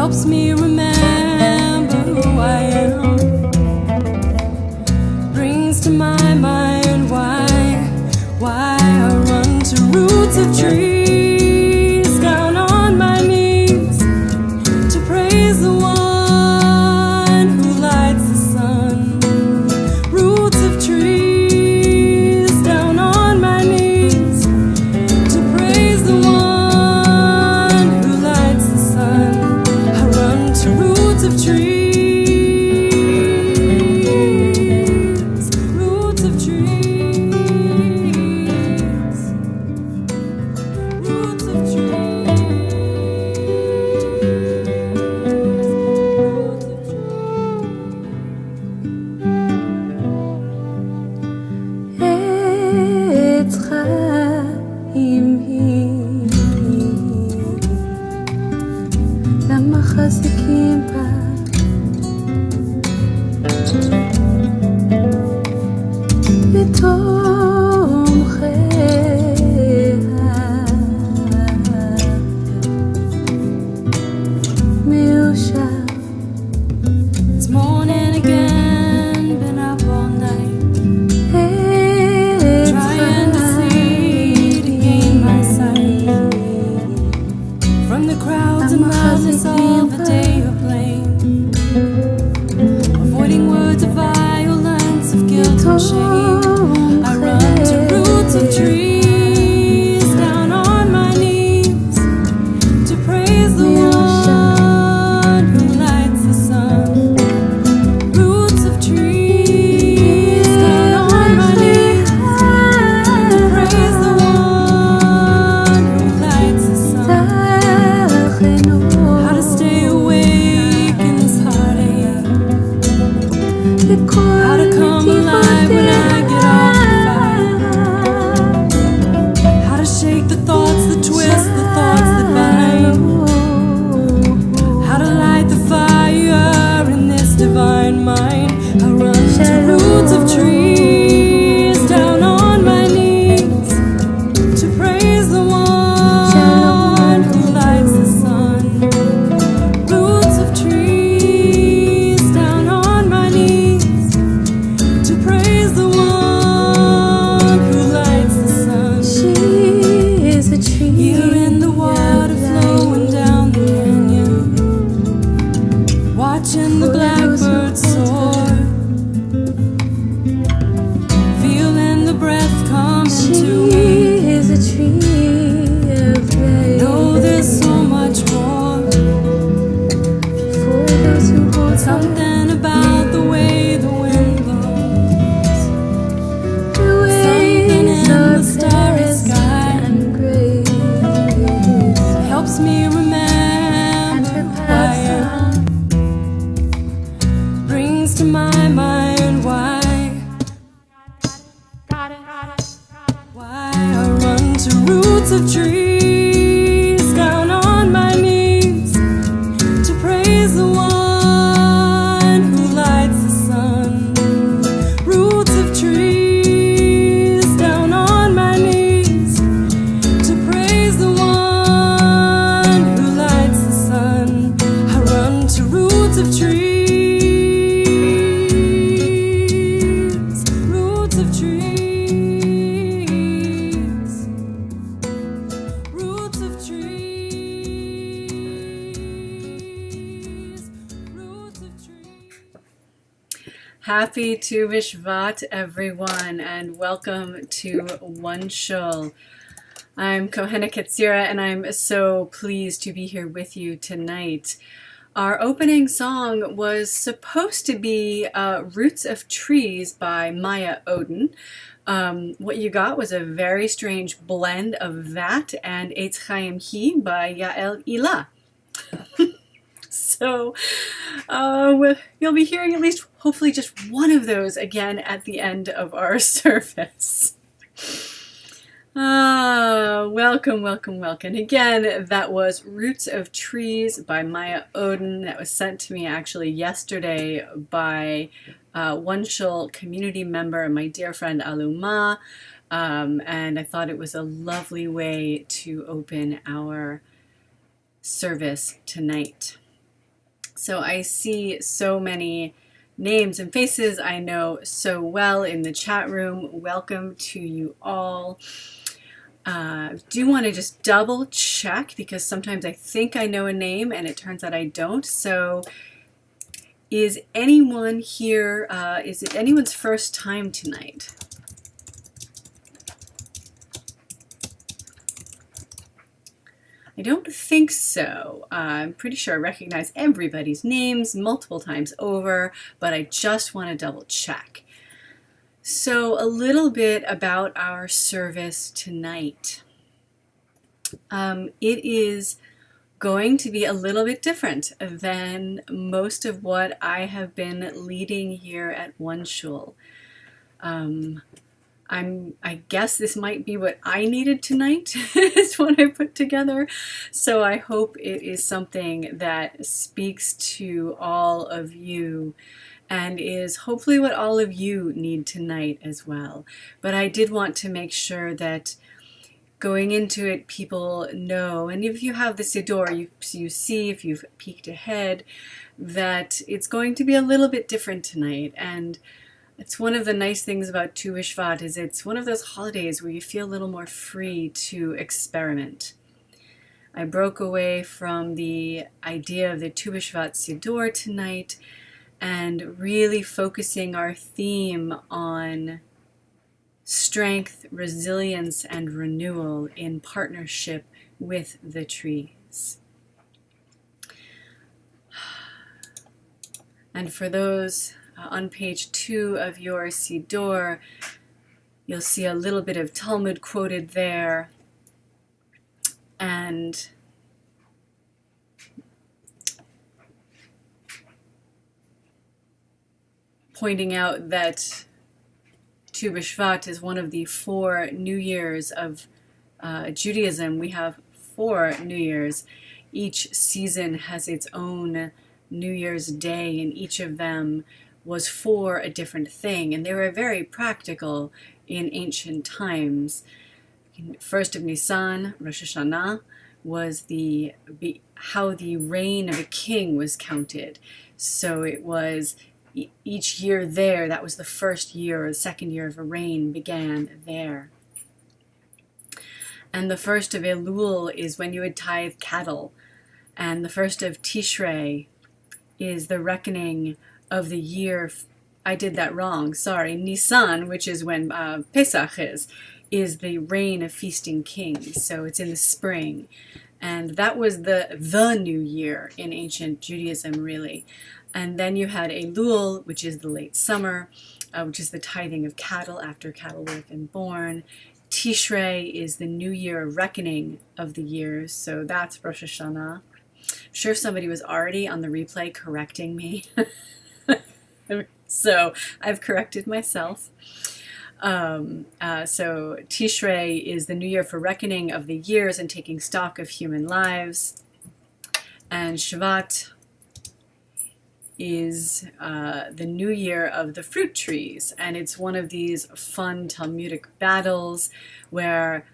helps me remember who I am, brings to my mind why I run to roots of trees, down on my knees to praise the one who lights the sun. Roots of trees, down on my knees to praise the one who lights the sun. I run to roots of trees. Happy Tu B'Shvat, everyone, and welcome to OneShul. I'm Kohena Katsira, and I'm so pleased to be here with you tonight. Our opening song was supposed to be Roots of Trees by Maya Odin. What you got was a very strange blend of that and Eitz Chaim Hi by Yael Ilah. So you'll be hearing at least, hopefully, just one of those again at the end of our service. Welcome, welcome, welcome. Again, that was Roots of Trees by Maya Odin. That was sent to me actually yesterday by OneShul community member, my dear friend Aluma. And I thought it was a lovely way to open our service tonight. So I see so many names and faces I know so well in the chat room. Welcome to you all. Do want to just double check because sometimes I think I know a name and it turns out I don't. So is anyone here, is it anyone's first time tonight? I don't think so. I'm pretty sure I recognize everybody's names multiple times over, but I just want to double check. So a little bit about our service tonight. It is going to be a little bit different than most of what I have been leading here at OneShul. I guess this might be what I needed tonight is what I put together. So I hope it is something that speaks to all of you and is hopefully what all of you need tonight as well. But I did want to make sure that going into it, people know, and if you have the Siddur, you see, if you've peeked ahead, that it's going to be a little bit different tonight. And it's one of the nice things about Tu B'Shvat is it's one of those holidays where you feel a little more free to experiment. I broke away from the idea of the Tu B'Shvat Siddur tonight and really focusing our theme on strength, resilience, and renewal in partnership with the trees. And for those on page 2 of your Siddur, you'll see a little bit of Talmud quoted there, and pointing out that Tu B'Shvat is one of the 4 New Years of Judaism. We have 4 New Years. Each season has its own New Year's Day, and each of them was for a different thing, and they were very practical in ancient times. First of Nisan, Rosh Hashanah, was how the reign of a king was counted. So it was each year there, that was the first year or the second year of a reign began there. And the first of Elul is when you would tithe cattle. And the first of Tishrei is the reckoning of the year. I did that wrong, sorry. Nisan, which is when Pesach is the reign of feasting kings. So it's in the spring. And that was the new year in ancient Judaism, really. And then you had Elul, which is the late summer, which is the tithing of cattle after cattle would have been born. Tishrei is the new year reckoning of the years, so that's Rosh Hashanah. I'm sure somebody was already on the replay correcting me. So I've corrected myself. So Tishrei is the new year for reckoning of the years and taking stock of human lives. And Shabbat is the new year of the fruit trees. And it's one of these fun Talmudic battles where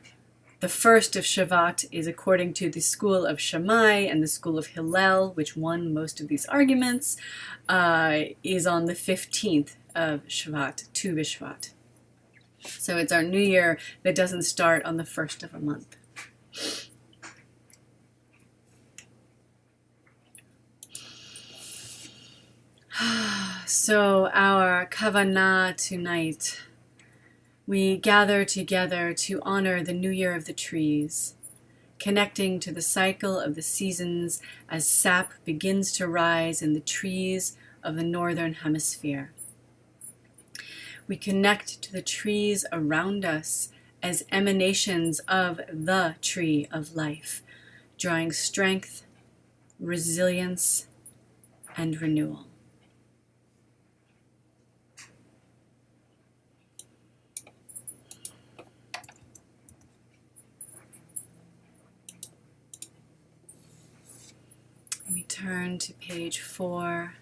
the first of Shabbat is according to the school of Shammai and the school of Hillel, which won most of these arguments, is on the 15th of Shabbat, Tu B'Shvat. So it's our new year that doesn't start on the first of a month. So our kavanah tonight, we gather together to honor the new year of the trees, connecting to the cycle of the seasons as sap begins to rise in the trees of the northern hemisphere. We connect to the trees around us as emanations of the tree of life, drawing strength, resilience, and renewal. We turn to page 4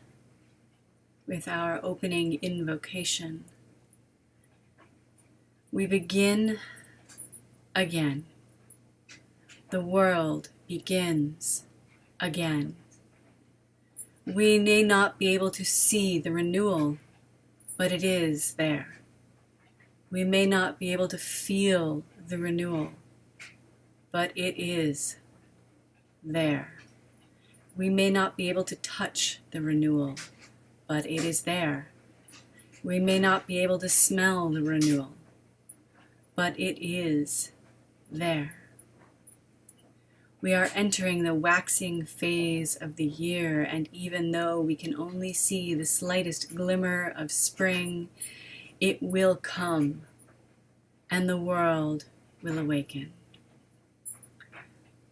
with our opening invocation. We begin again. The world begins again. We may not be able to see the renewal, but it is there. We may not be able to feel the renewal, but it is there. We may not be able to touch the renewal, but it is there. We may not be able to smell the renewal, but it is there. We are entering the waxing phase of the year, and even though we can only see the slightest glimmer of spring, it will come, and the world will awaken.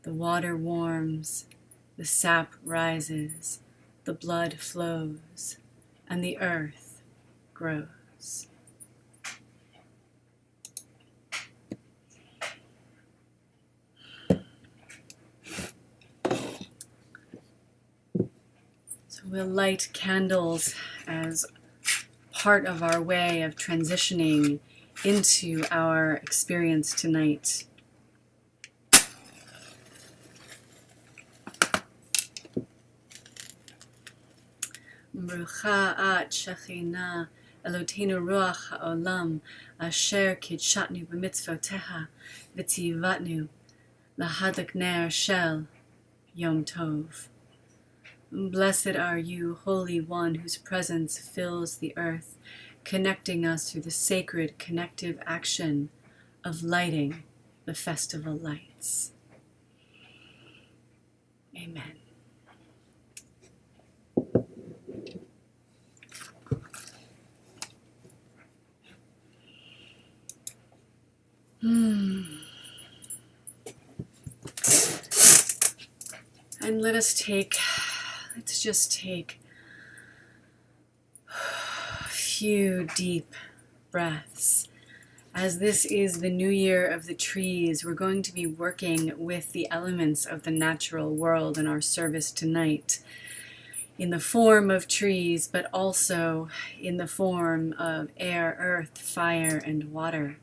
The water warms, the sap rises, the blood flows, and the earth grows. So we'll light candles as part of our way of transitioning into our experience tonight. Brucha at Shechina Eloteinu Ruach HaOlam Asher Kidshatnu B'mitzvoteha V'tzivatnu Lahadlik Ner Shel Yom Tov. Blessed are you, Holy One, whose presence fills the earth, connecting us through the sacred connective action of lighting the festival lights. Amen. And let's just take a few deep breaths. As this is the new year of the trees, we're going to be working with the elements of the natural world in our service tonight, in the form of trees, but also in the form of air, earth, fire, and water.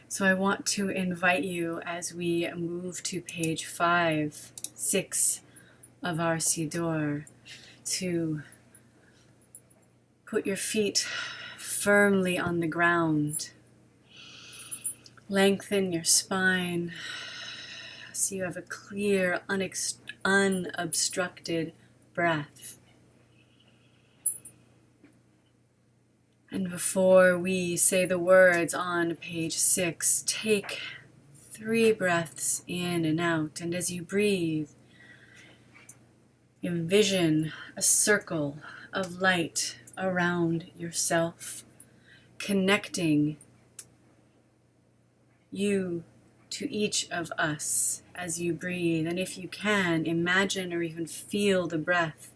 So I want to invite you, as we move to page 5, 6 of our Siddur, to put your feet firmly on the ground. Lengthen your spine so you have a clear, unobstructed breath. And before we say the words on page 6, take 3 breaths in and out. And as you breathe, envision a circle of light around yourself, connecting you to each of us as you breathe. And if you can, imagine or even feel the breath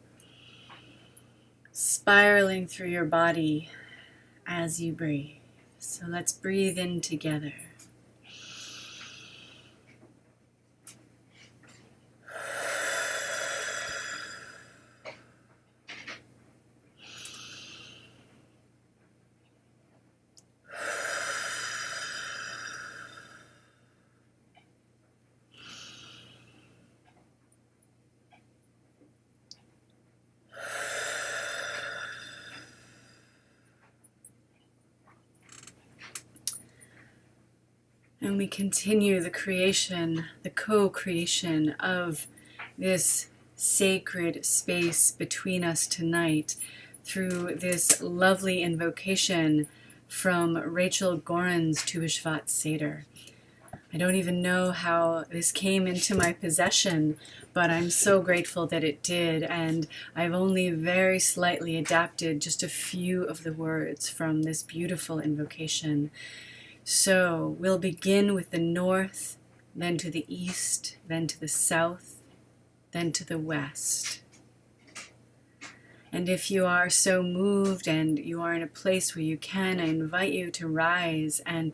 spiraling through your body as you breathe. So let's breathe in together. And we continue the creation, the co-creation of this sacred space between us tonight through this lovely invocation from Rachel Gorin's Tu B'Shvat Seder. I don't even know how this came into my possession, but I'm so grateful that it did, and I've only very slightly adapted just a few of the words from this beautiful invocation. So we'll begin with the north, then to the east, then to the south, then to the west. And if you are so moved and you are in a place where you can, I invite you to rise, and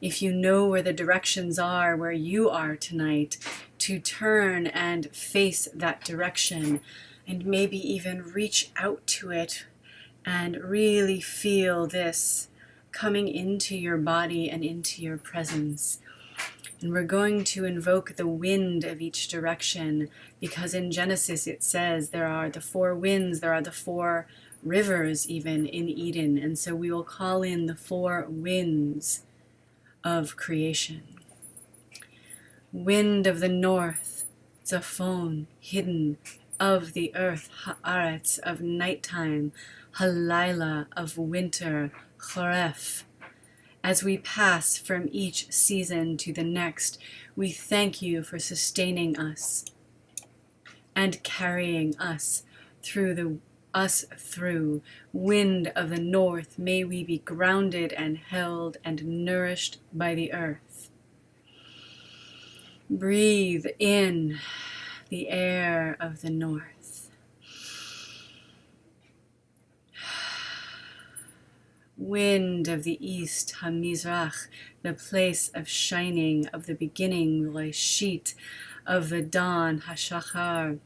if you know where the directions are where you are tonight, to turn and face that direction and maybe even reach out to it and really feel this coming into your body and into your presence. And we're going to invoke the wind of each direction, because in Genesis it says there are the 4 winds, there are the 4 rivers even in Eden. And so we will call in the 4 winds of creation. Wind of the north, Zafon, hidden, of the earth, Haaretz, of nighttime, Halayla, of winter, Choref. As we pass from each season to the next, we thank you for sustaining us and carrying us through. Wind of the north, may we be grounded and held and nourished by the earth. Breathe in the air of the north. Wind of the east, Hamizrach, the place of shining, of the beginning, Reshit, of the dawn, Hashachar,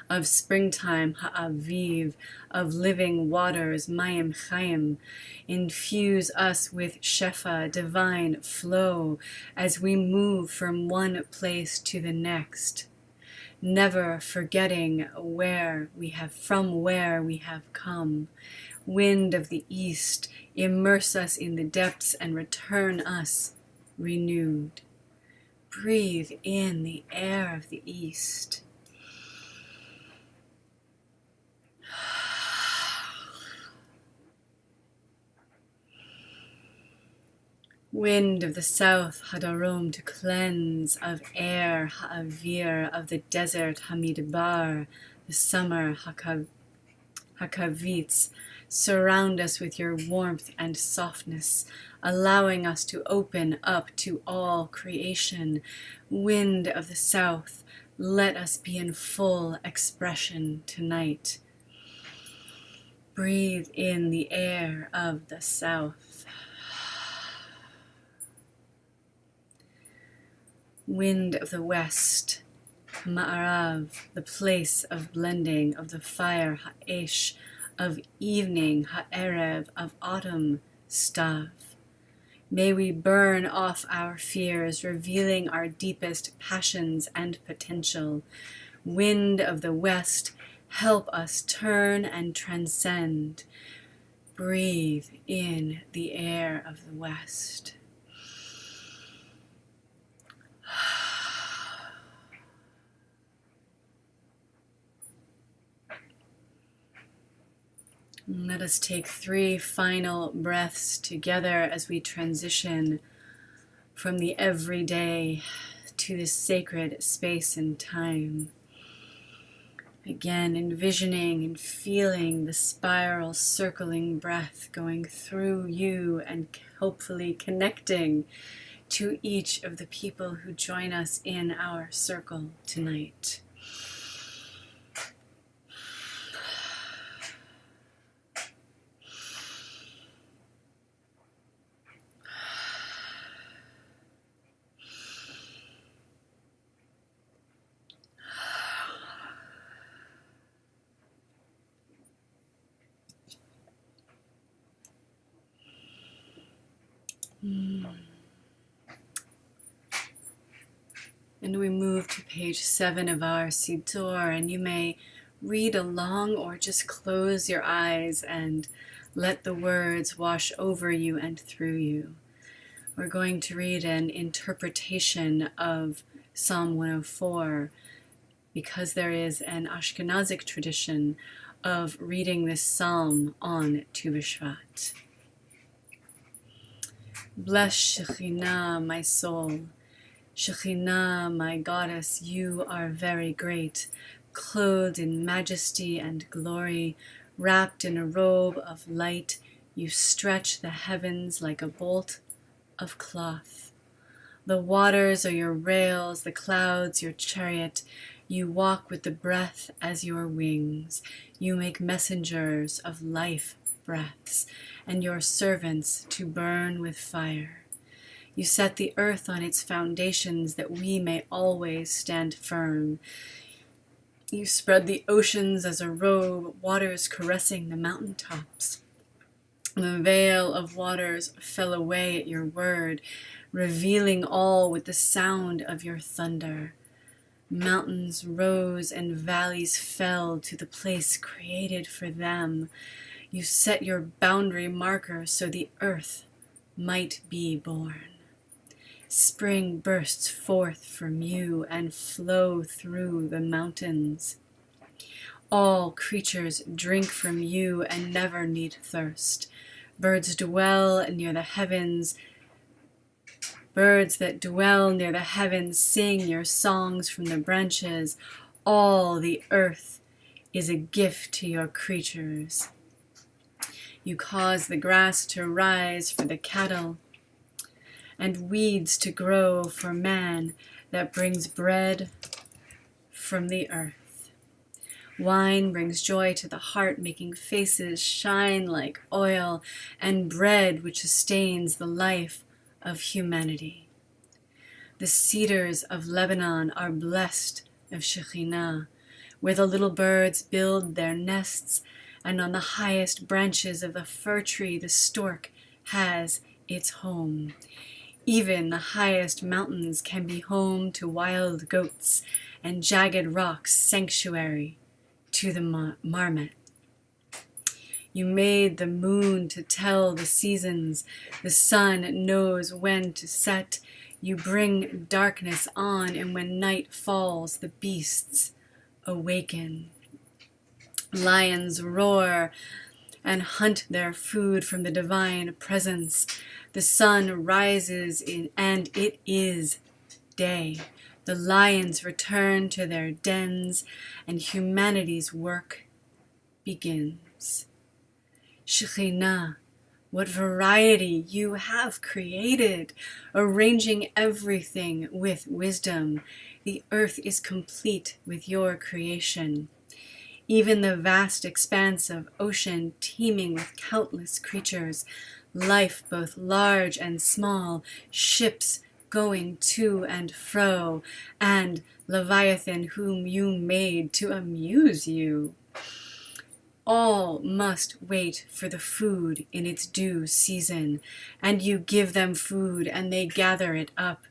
of springtime, Ha'aviv, of living waters, Mayim Chaim. Infuse us with Shefa, divine flow, as we move from one place to the next, never forgetting from where we have come. Wind of the east, immerse us in the depths and return us renewed. Breathe in the air of the east. Wind of the south, Hadarom, to cleanse, of air, Ha'avir, of the desert, Hamidbar, the summer, Hakavitz. Surround us with your warmth and softness, allowing us to open up to all creation. Wind of the south, let us be in full expression tonight. Breathe in the air of the south. Wind of the west, Ma'arav, the place of blending, of the fire, Ha'esh, of evening, Ha'erev, of autumn, Stav. May we burn off our fears, revealing our deepest passions and potential. Wind of the west, help us turn and transcend. Breathe in the air of the west. Let us take 3 final breaths together as we transition from the everyday to the sacred space and time. Again, envisioning and feeling the spiral circling breath going through you and hopefully connecting to each of the people who join us in our circle tonight. And we move to page 7 of our Siddur, and you may read along or just close your eyes and let the words wash over you and through you. We're going to read an interpretation of Psalm 104 because there is an Ashkenazic tradition of reading this psalm on Tu B'Shvat. Bless Shekhinah, my soul. Shekhinah, my goddess, you are very great, clothed in majesty and glory, wrapped in a robe of light. You stretch the heavens like a bolt of cloth. The waters are your rails, the clouds your chariot. You walk with the breath as your wings. You make messengers of life breaths, and your servants to burn with fire. You set the earth on its foundations that we may always stand firm. You spread the oceans as a robe, waters caressing the mountaintops. The veil of waters fell away at your word, revealing all with the sound of your thunder. Mountains rose and valleys fell to the place created for them. You set your boundary marker so the earth might be born. Spring bursts forth from you and flow through the mountains. All creatures drink from you and never need thirst. Birds dwell near the heavens. Birds that dwell near the heavens sing your songs from the branches. All the earth is a gift to your creatures. You cause the grass to rise for the cattle and weeds to grow for man that brings bread from the earth. Wine brings joy to the heart, making faces shine like oil, and bread which sustains the life of humanity. The cedars of Lebanon are blessed of Shekhinah, where the little birds build their nests, and on the highest branches of the fir tree the stork has its home. Even the highest mountains can be home to wild goats, and jagged rocks sanctuary to the marmot. You made the moon to tell the seasons. The sun knows when to set. You bring darkness on, and when night falls, the beasts awaken. Lions roar and hunt their food from the divine presence. The sun rises and it is day. The lions return to their dens, and humanity's work begins. Shekhinah, what variety you have created, arranging everything with wisdom. The earth is complete with your creation. Even the vast expanse of ocean teeming with countless creatures, life both large and small, ships going to and fro, and Leviathan whom you made to amuse you. All must wait for the food in its due season, and you give them food, and they gather it up,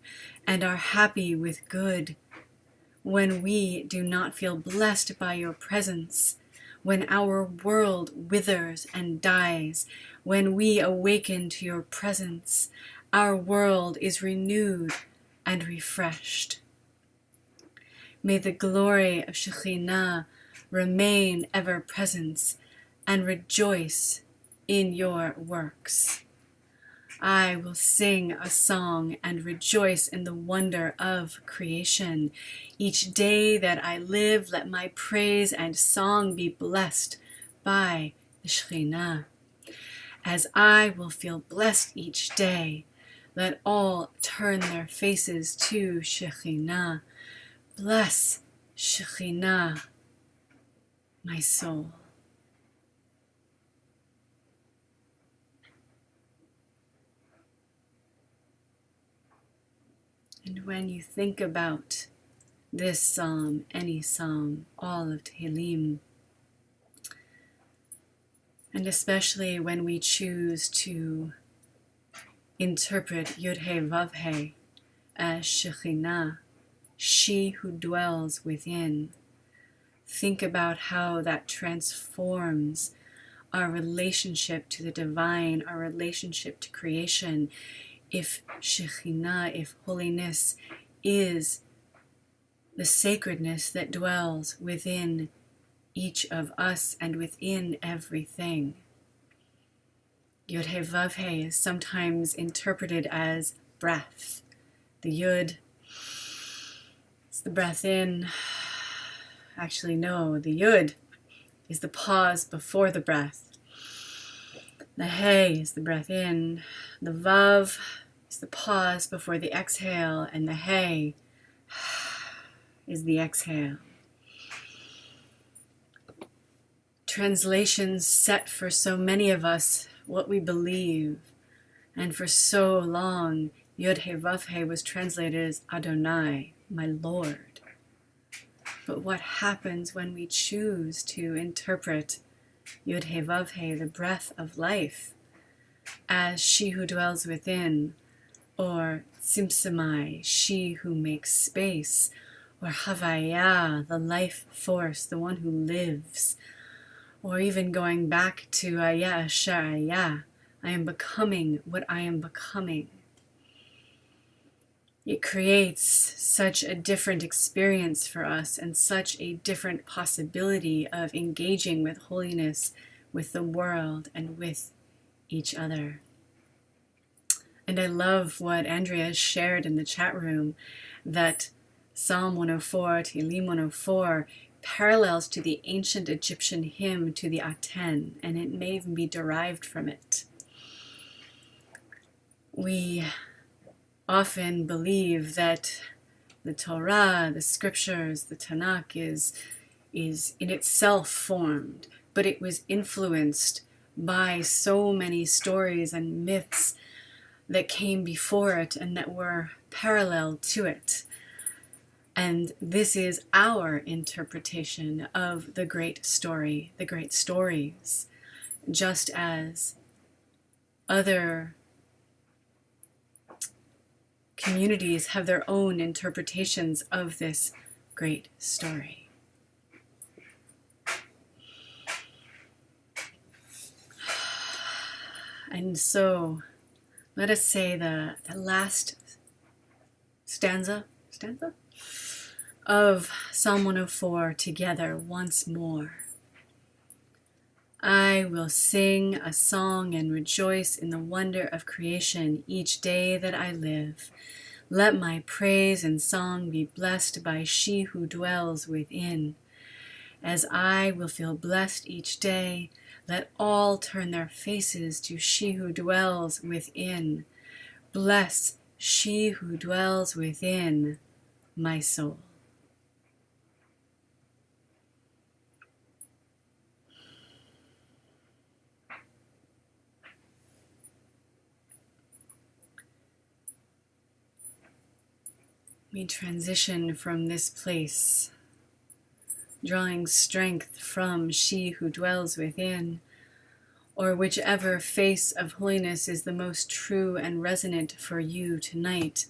and are happy with good. When we do not feel blessed by your presence, when our world withers and dies, when we awaken to your presence, our world is renewed and refreshed. May the glory of Shekhinah remain ever present, and rejoice in your works. I will sing a song and rejoice in the wonder of creation. Each day that I live, let my praise and song be blessed by the Shekhinah. As I will feel blessed each day, let all turn their faces to Shekhinah. Bless Shekhinah, my soul. And when you think about this psalm, any psalm, all of Tehillim, and especially when we choose to interpret Yud-He Vav-He as Shekhinah, she who dwells within, think about how that transforms our relationship to the divine, our relationship to creation. If Shekhinah, if holiness is the sacredness that dwells within each of us and within everything. Yud-He Vav-He is sometimes interpreted as breath. The Yud is the breath in. Actually, no, the Yud is the pause before the breath. The He is the breath in. The Vav is the pause before the exhale, and the He is the exhale. Translations set for so many of us what we believe, and for so long Yud-He Vav-He was translated as Adonai, my Lord. But what happens when we choose to interpret Yud-He Vav-He, the breath of life, as she who dwells within, or Simsamai, she who makes space, or Havaya, the life force, the one who lives, or even going back to Aya Asher, I am becoming what I am becoming. It creates such a different experience for us and such a different possibility of engaging with holiness, with the world, and with each other. And I love what Andrea has shared in the chat room, that Psalm 104, Tehillim 104, parallels to the ancient Egyptian hymn to the Aten, and it may even be derived from it. We often believe that the Torah, the scriptures, the Tanakh is in itself formed, but it was influenced by so many stories and myths that came before it and that were parallel to it. And this is our interpretation of the great story, the great stories, just as other communities have their own interpretations of this great story. And so let us say the last stanza of Psalm 104 together once more. I will sing a song and rejoice in the wonder of creation each day that I live. Let my praise and song be blessed by she who dwells within. As I will feel blessed each day, let all turn their faces to she who dwells within. Bless she who dwells within my soul. We transition from this place, drawing strength from she who dwells within, or whichever face of holiness is the most true and resonant for you tonight,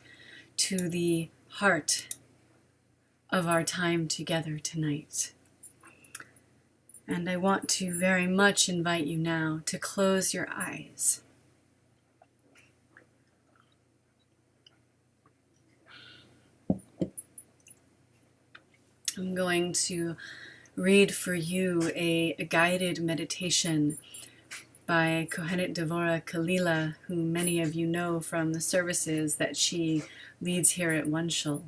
to the heart of our time together tonight. And I want to very much invite you now to close your eyes. I'm going to read for you a guided meditation by Kohenet Devorah Kalila, who many of you know from the services that she leads here at OneShul,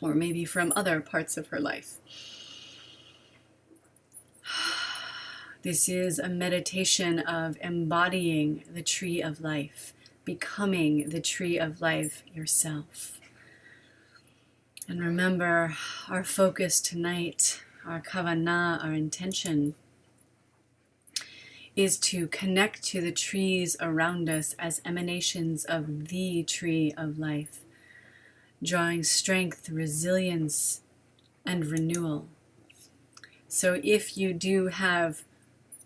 or maybe from other parts of her life. This is a meditation of embodying the tree of life, becoming the tree of life yourself. And remember, our focus tonight, our kavanah, our intention, is to connect to the trees around us as emanations of the tree of life, drawing strength, resilience, and renewal. So if you do have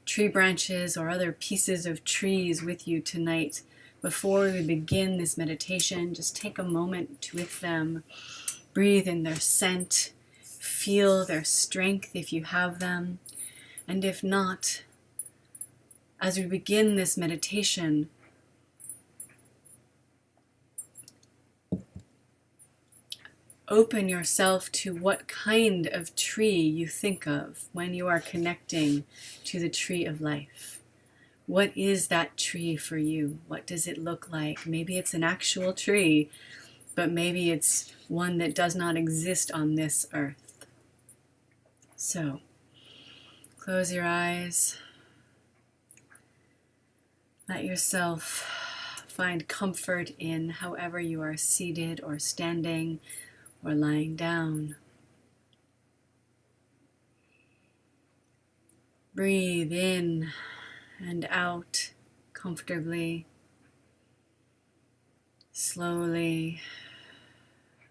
tree branches or other pieces of trees with you tonight, before we begin this meditation, just take a moment with them. Breathe in their scent, feel their strength if you have them, and if not, as we begin this meditation, open yourself to what kind of tree you think of when you are connecting to the tree of life. What is that tree for you? What does it look like? Maybe it's an actual tree, but maybe it's one that does not exist on this earth. So, close your eyes. Let yourself find comfort in however you are seated or standing or lying down. Breathe in and out comfortably, slowly,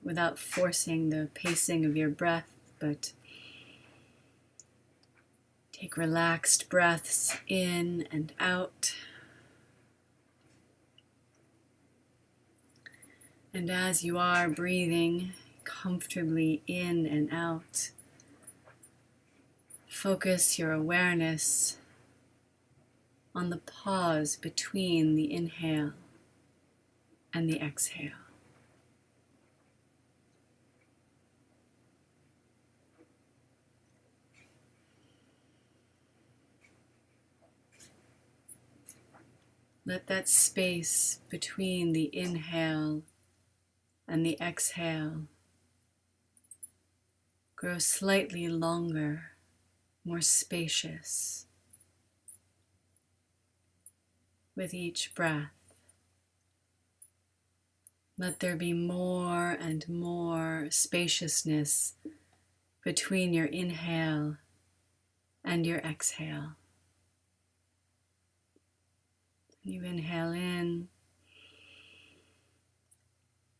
without forcing the pacing of your breath, but take relaxed breaths in and out. And as you are breathing comfortably in and out, focus your awareness on the pause between the inhale and the exhale. Let that space between the inhale and the exhale grow slightly longer, more spacious with each breath. Let there be more and more spaciousness between your inhale and your exhale. You inhale in,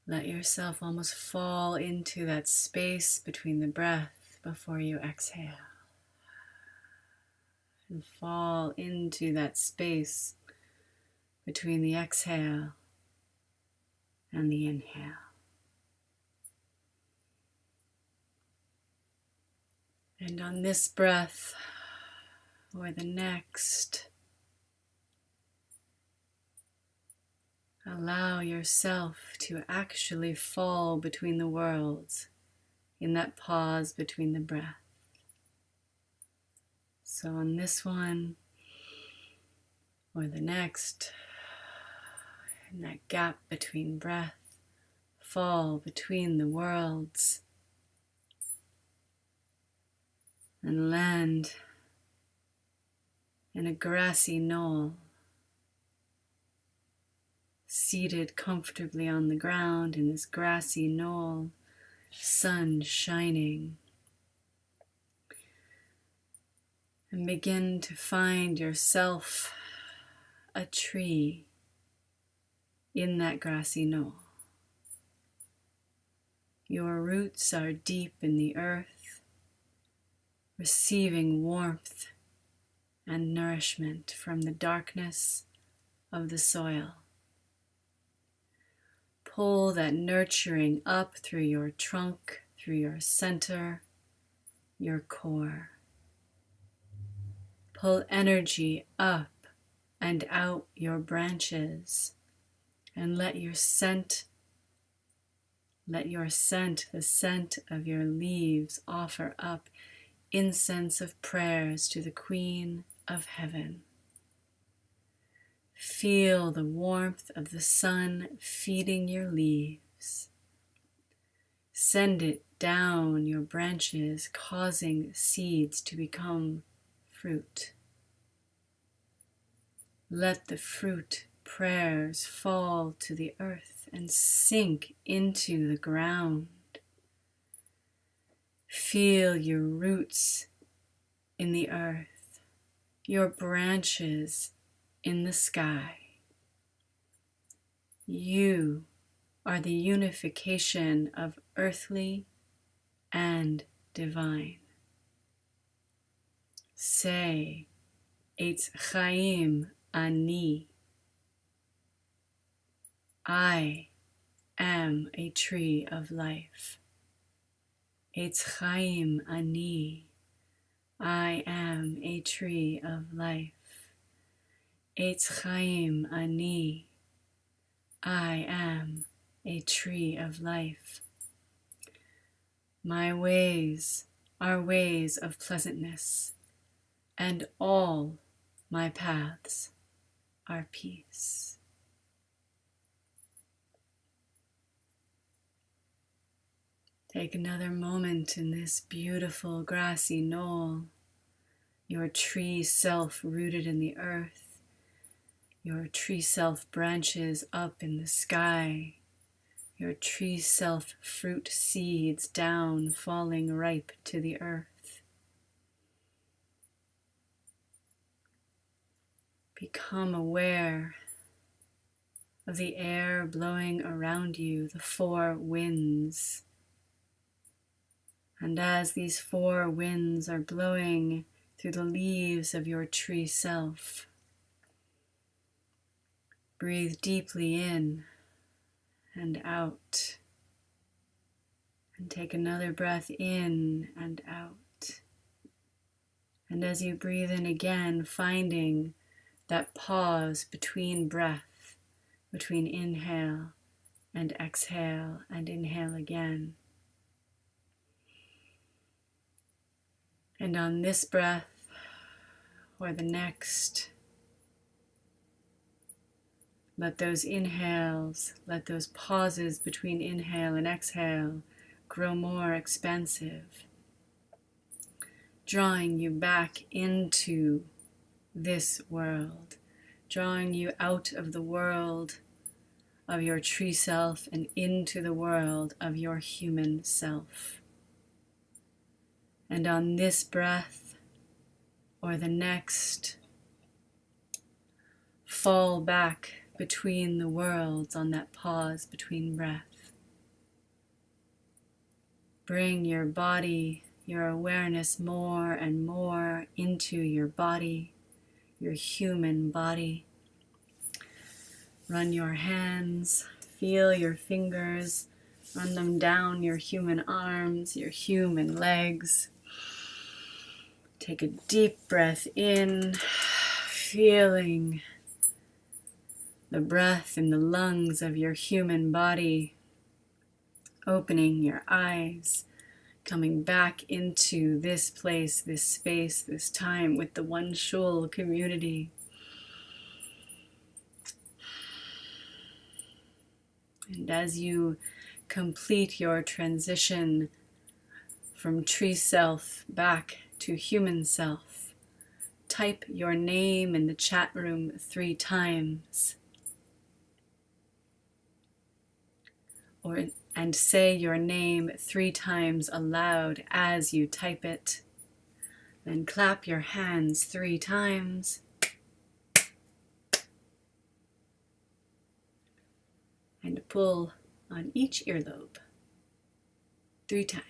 let yourself almost fall into that space between the breath before you exhale. And fall into that space between the exhale and the inhale. And on this breath or the next, allow yourself to actually fall between the worlds in that pause between the breath. So on this one or the next, in that gap between breath, fall between the worlds and land in a grassy knoll, seated comfortably on the ground in this grassy knoll, sun shining. And begin to find yourself a tree in that grassy knoll. Your roots are deep in the earth, receiving warmth and nourishment from the darkness of the soil. Pull that nurturing up through your trunk, through your center, your core. Pull energy up and out your branches, and let your scent, the scent of your leaves, offer up incense of prayers to the Queen of Heaven. Feel the warmth of the sun feeding your leaves. Send it down your branches, causing seeds to become fruit. Let the fruit prayers fall to the earth and sink into the ground. Feel your roots in the earth, your branches in the sky. You are the unification of earthly and divine. Say, Eitz Chaim Ani. I am a tree of life. Eitz Chaim Ani. I am a tree of life. Eitz Chaim Ani. I am a tree of life. My ways are ways of pleasantness, and all my paths are peace. Take another moment in this beautiful grassy knoll, your tree self rooted in the earth, your tree self branches up in the sky, your tree self fruit seeds down falling ripe to the earth. Become aware of the air blowing around you, the four winds. And as these four winds are blowing through the leaves of your tree self, breathe deeply in and out. And take another breath in and out. And as you breathe in again, finding that pause between breath, between inhale and exhale and inhale again. And on this breath or the next, let those inhales, let those pauses between inhale and exhale grow more expansive, drawing you back into this world, drawing you out of the world of your tree self and into the world of your human self. And on this breath or the next, fall back between the worlds on that pause between breath. Bring your body, your awareness more and more into your body, your human body. Run your hands, feel your fingers, run them down your human arms, your human legs. Take a deep breath in, feeling the breath in the lungs of your human body, opening your eyes, coming back into this place, this space, this time with the OneShul community. And as you complete your transition from tree self back to human self, type your name in the chat room 3 times. And say your name 3 times aloud as you type it. Then clap your hands 3 times. And pull on each earlobe 3 times.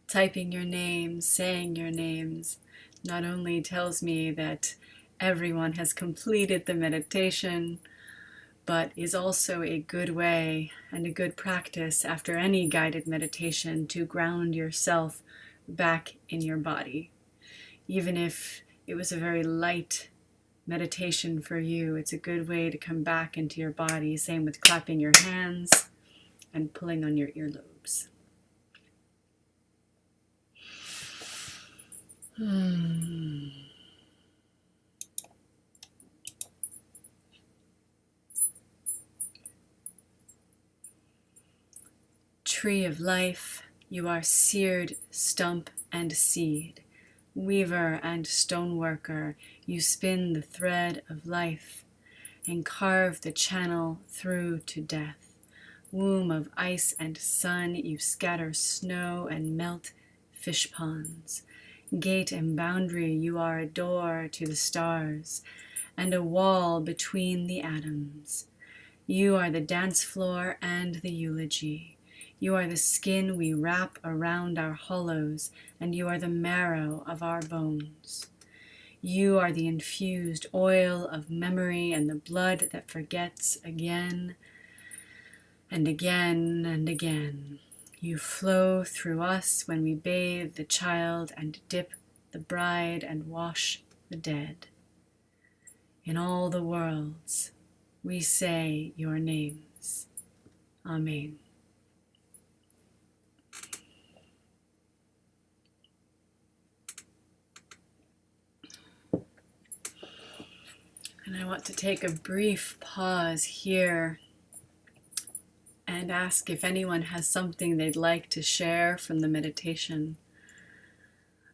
Typing your names, saying your names, not only tells me that everyone has completed the meditation, but is also a good way and a good practice after any guided meditation to ground yourself back in your body. Even if it was a very light meditation for you, it's a good way to come back into your body. Same with clapping your hands and pulling on your earlobes. Tree of life, you are seared stump and seed. Weaver and stoneworker, you spin the thread of life and carve the channel through to death. Womb of ice and sun, you scatter snow and melt fish ponds. Gate and boundary, you are a door to the stars and a wall between the atoms. You are the dance floor and the eulogy. You are the skin we wrap around our hollows, and you are the marrow of our bones. You are the infused oil of memory and the blood that forgets again and again and again. You flow through us when we bathe the child and dip the bride and wash the dead. In all the worlds, we say your names. Amen. And I want to take a brief pause here and ask if anyone has something they'd like to share from the meditation.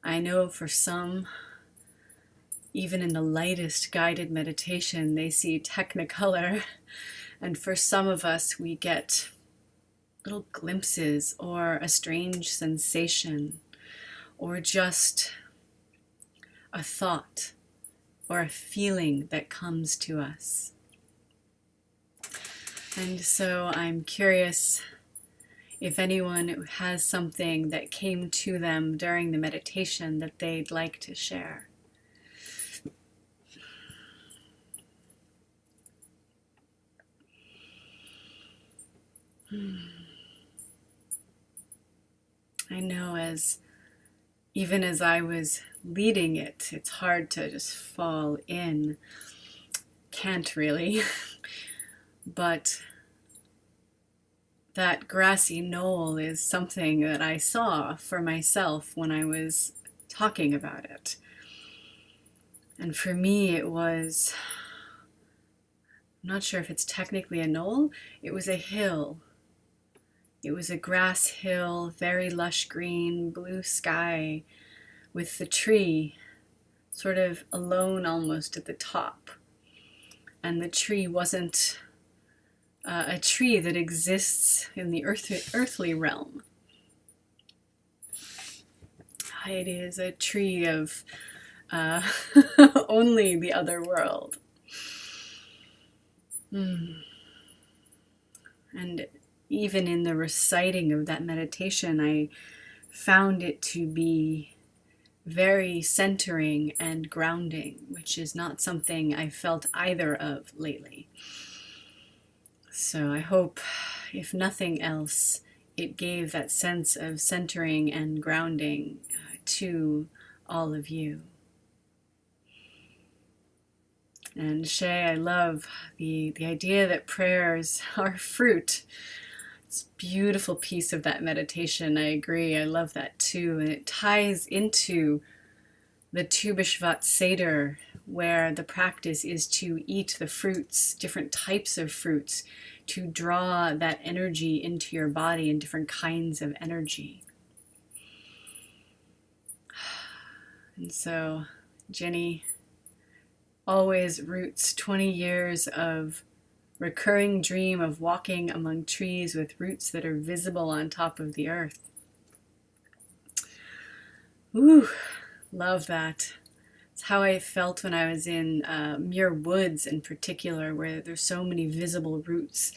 I know for some, even in the lightest guided meditation, they see technicolor. And for some of us, we get little glimpses or a strange sensation or just a thought or a feeling that comes to us. And so I'm curious if anyone has something that came to them during the meditation that they'd like to share. I know even as I was leading it, it's hard to just fall in. Can't really. But that grassy knoll is something that I saw for myself when I was talking about it. And for me, it was, I'm not sure if it's technically a knoll, it was a hill. It was a grass hill, very lush green, blue sky, with the tree sort of alone almost at the top. And the tree wasn't a tree that exists in the earthly realm. It is a tree of only the other world. And even in the reciting of that meditation, I found it to be very centering and grounding, which is not something I've felt either of lately. So I hope, if nothing else, it gave that sense of centering and grounding to all of you. And Shay, I love the idea that prayers are fruit. It's a beautiful piece of that meditation. I agree. I love that too. And it ties into the Tu B'Shvat Seder, where the practice is to eat the fruits, different types of fruits, to draw that energy into your body and different kinds of energy. And so, Jenny always roots 20 years of recurring dream of walking among trees with roots that are visible on top of the earth. Ooh, love that. It's how I felt when I was in Muir Woods in particular, where there's so many visible roots,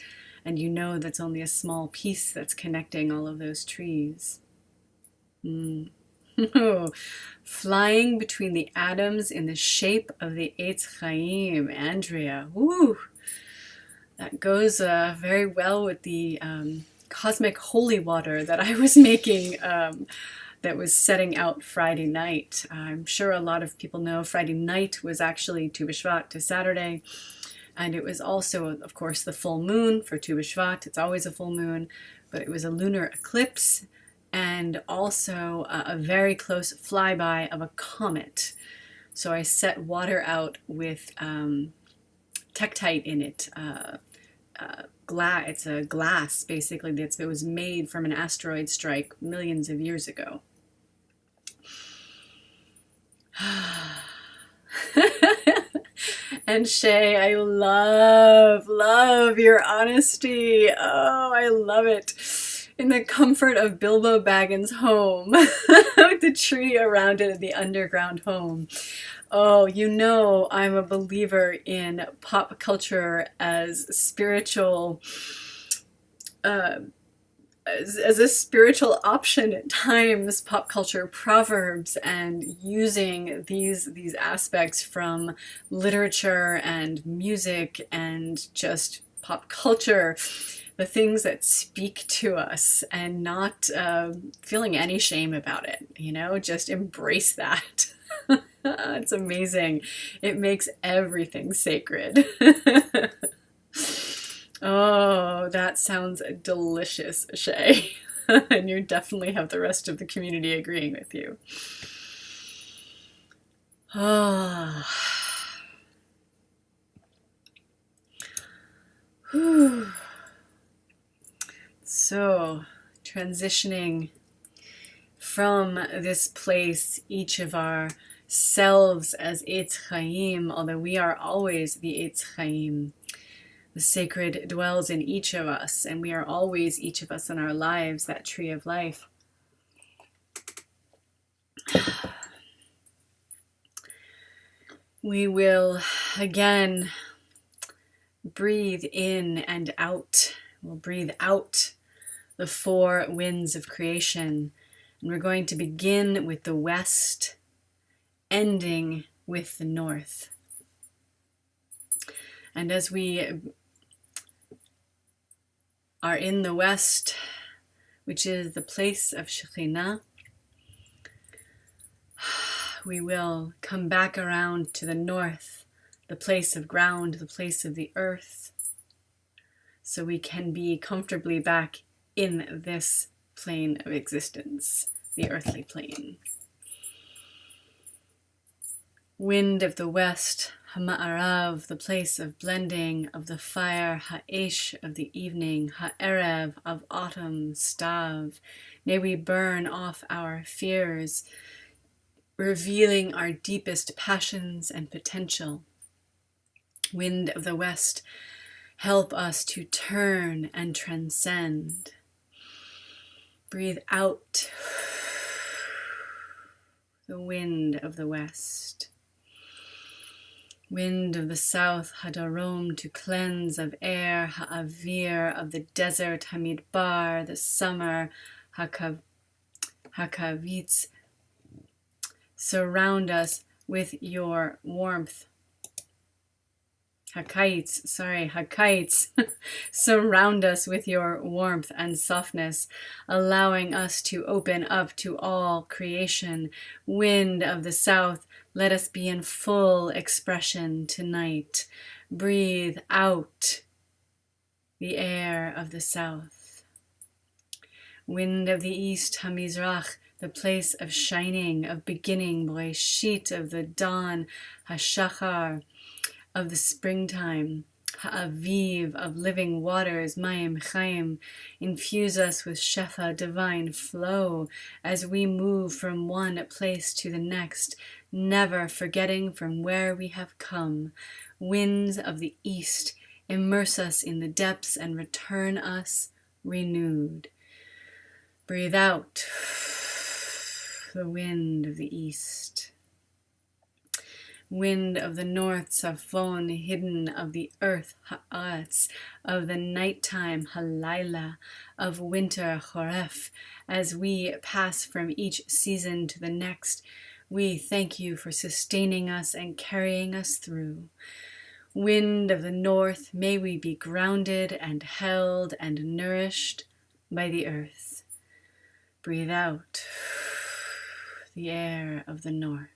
and you know that's only a small piece that's connecting all of those trees. Flying between the atoms in the shape of the Eitz Chaim, Andrea. Woo! That goes very well with the cosmic holy water that I was making that was setting out Friday night. I'm sure a lot of people know Friday night was actually Tu B'Shvat to Saturday. And it was also, of course, the full moon for Tu B'Shvat. It's always a full moon, but it was a lunar eclipse and also a very close flyby of a comet. So I set water out with Tektite in it. It's a glass, basically, that was made from an asteroid strike millions of years ago. And Shay, I love your honesty. Oh, I love it. In the comfort of Bilbo Baggins' home, with the tree around it, the underground home. Oh, you know, I'm a believer in pop culture as spiritual, as a spiritual option at times, pop culture proverbs, and using these aspects from literature and music and just pop culture, the things that speak to us, and not feeling any shame about it, you know, just embrace that. It's amazing. It makes everything sacred. Oh, that sounds delicious, Shay. And you definitely have the rest of the community agreeing with you. Oh. Whew. So, transitioning from this place, each of our selves as Eitz Chaim, although we are always the Eitz Chaim, The sacred dwells in each of us, and we are always, each of us in our lives, that tree of life. We will again breathe in and out. We'll breathe out the four winds of creation. And we're going to begin with the west, ending with the north. And as we are in the west, which is the place of Shekhinah, we will come back around to the north, the place of ground, the place of the earth, so we can be comfortably back in this plane of existence, the earthly plane. Wind of the west, Hama'arav, the place of blending, of the fire, Ha'esh, of the evening, Ha'erev, of autumn, Stav. May we burn off our fears, revealing our deepest passions and potential. Wind of the west, help us to turn and transcend. Breathe out the wind of the west. Wind of the south, Hadarom, to cleanse of air, Ha'avir, of the desert, Hamidbar, the summer, Hakavitz. Surround us with your warmth. Hakaitz. Surround us with your warmth and softness, allowing us to open up to all creation. Wind of the south, let us be in full expression tonight. Breathe out the air of the south. Wind of the east, Hamizrach, the place of shining, of beginning, Breshit, of the dawn, Hashachar, of the springtime, Ha'aviv, of living waters, Mayim Chaim. Infuse us with Shefa, divine flow, as we move from one place to the next, never forgetting from where we have come. Winds of the east, immerse us in the depths and return us renewed. Breathe out the wind of the east. Wind of the north, Safon, hidden, of the earth, Ha'atz, of the nighttime, Halayla, of winter, Choref. As we pass from each season to the next, we thank you for sustaining us and carrying us through. Wind of the north, may we be grounded and held and nourished by the earth. Breathe out the air of the north.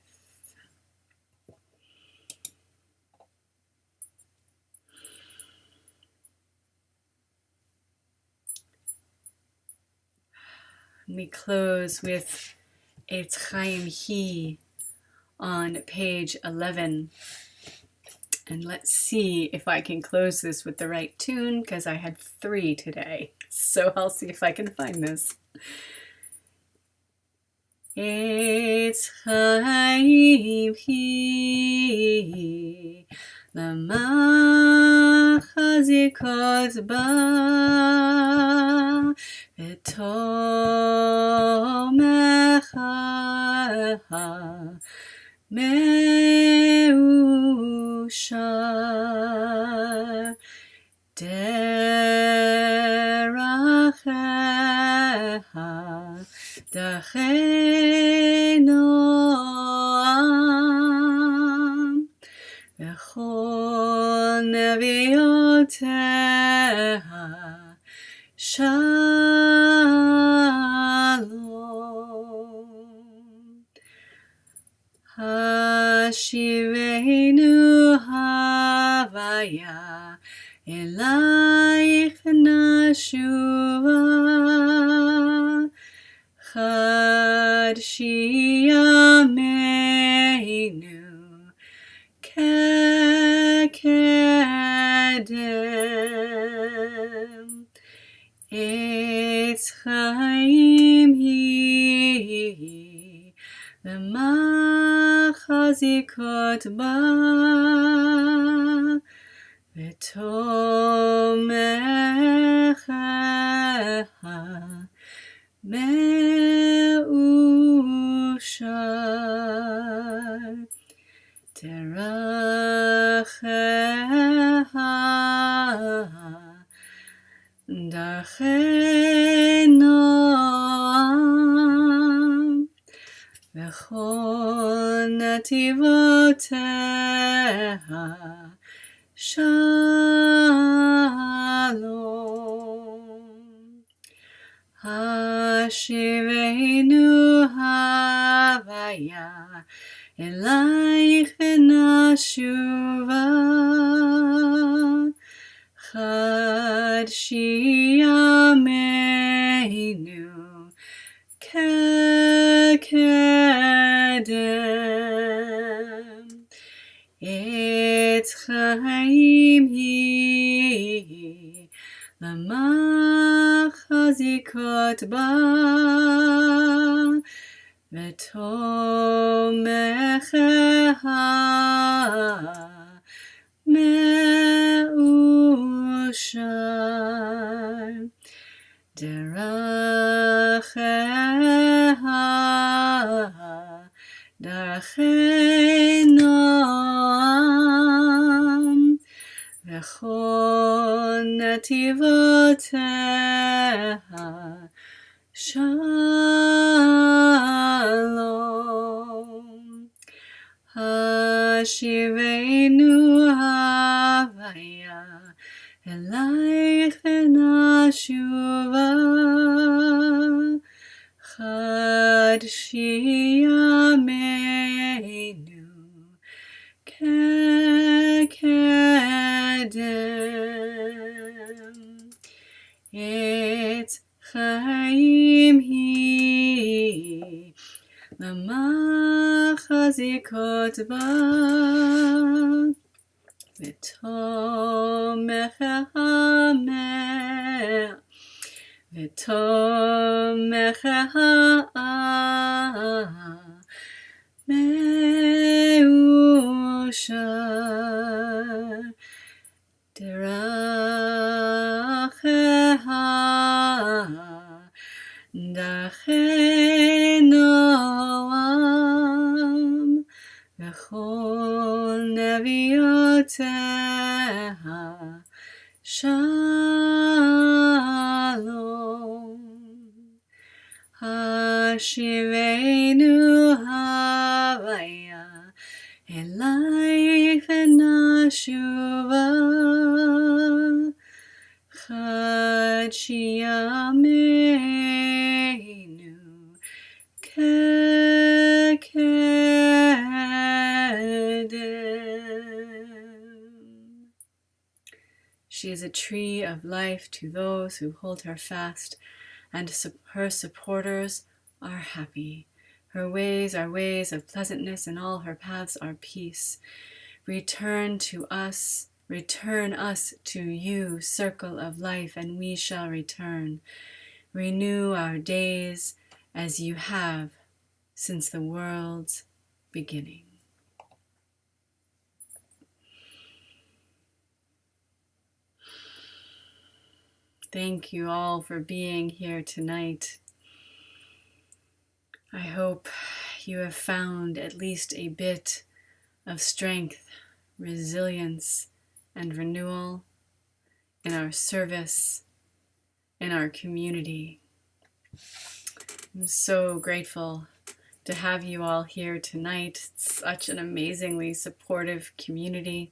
We close with Eitz Chaim Hi on page 11. And let's see if I can close this with the right tune, because I had 3 today. So I'll see if I can find this. Eitz Chaim Hi Lama Chazikot Ba V'tomecha Meushar Derachecha Dachei Noam V'chol Nevioteha Shalom. Hashivenu Havaya Elaich Nashuva Chad Shiyameinu Kekedem Eitz Chaim Hi Lema Chazikot Ba v'tomechecha me'ushar terachecha darchei noam v'chol nativoteha shalom. Hashivenu havaya elaich v'nashuva chad shiyameinu kekedem et chaim hi lamachazikot ba v'tomecheha me'ushar deracheha darchei noam v'chol nativoteha shalom. Hashivenu havaya elaich v'nashuva chad shiyameinu kekedem et chaim hi lamachazikot ba v'tomechecha me'ushar deracheha darchei noam v'chol nevioteha shalom. Hashivenu havaya elaich v'nashuva chad shiyameinu kekedem. She is a tree of life to those who hold her fast, and her supporters are happy. Her ways are ways of pleasantness, and all her paths are peace. Return us to you, circle of life, and we shall return. Renew our days as you have since the world's beginning. Thank you all for being here tonight. I hope you have found at least a bit of strength, resilience, and renewal in our service, in our community. I'm so grateful to have you all here tonight. It's such an amazingly supportive community.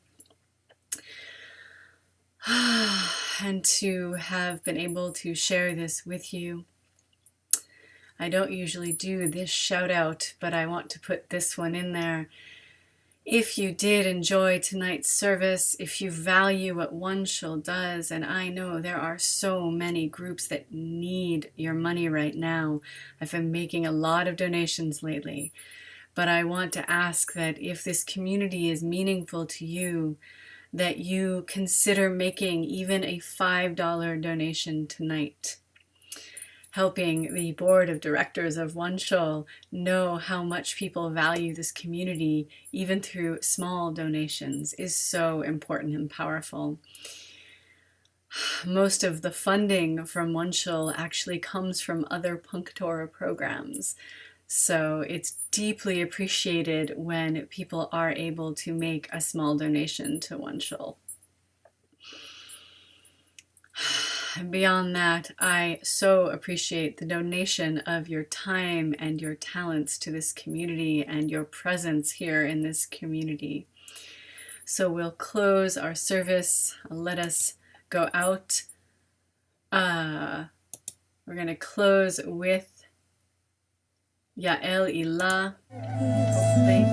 And to have been able to share this with you. I don't usually do this shout out, but I want to put this one in there. If you did enjoy tonight's service, if you value what OneShul does, and I know there are so many groups that need your money right now. I've been making a lot of donations lately, but I want to ask that if this community is meaningful to you, that you consider making even a $5 donation tonight. helping the board of directors of OneShul know how much people value this community, even through small donations, is so important and powerful. Most of the funding from OneShul actually comes from other Punctora programs. So it's deeply appreciated when people are able to make a small donation to OneShul. Beyond that, I so appreciate the donation of your time and your talents to this community and your presence here in this community. So we'll close our service. Let us go out. We're going to close with Yael Ilah, hopefully.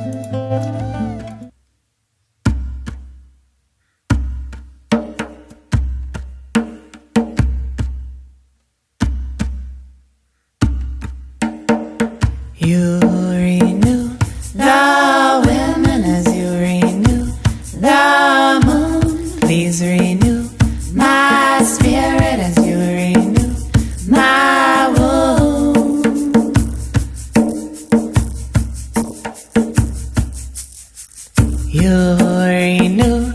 You renew the women as you renew the moon. Please renew my spirit as you renew my womb. You renew